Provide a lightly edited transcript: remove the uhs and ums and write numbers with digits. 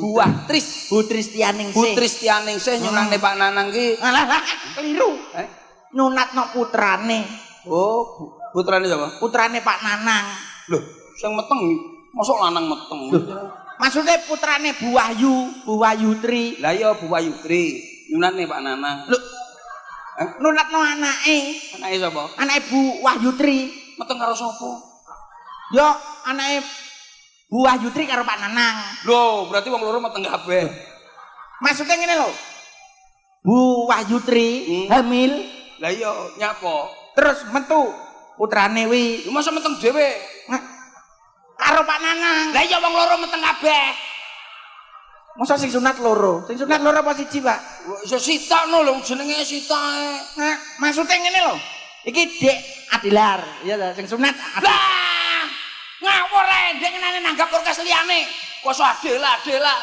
Buah Tris. Bu Tristianingsih. Bu Tristianingsih nyunangne Pak Nanang ki. Alah, keliru. Nyunatno putrane. Oh, putrane sapa? Putrane Pak Nanang. Lho, sing meteng mosok lanang meteng. Maksudnya putrane Bu Wahyu Tri. Lah iya Bu Wahyu Tri, nyunangne Pak Nanang. Lho, nunatno anake. Anake sapa? Anake Bu Wahyu Tri. Meteng karo sapa? Yo, anake Bu Wahyu Tri karo Pak Nanang. Lho, berarti wong loro meteng kabeh. Maksudnya ngene lho. Bu Wahyu Tri hamil. Lah iya, nyapa? Terus metu putrane wi. Lu masa meteng dhewe? Karo Pak Nanang. Lah iya wong loro meteng kabeh. Masa sing sunat loro? Sing sunat loro apa siji, Pak? Iso sitakno lho jenenge sitae. Nah, maksudnya ngene lho. Iki Dek Adilar, iya ta, sing sunat. Lah, ngawur ae, ndek ngenane nanggap orkes liyane. Kok iso adela.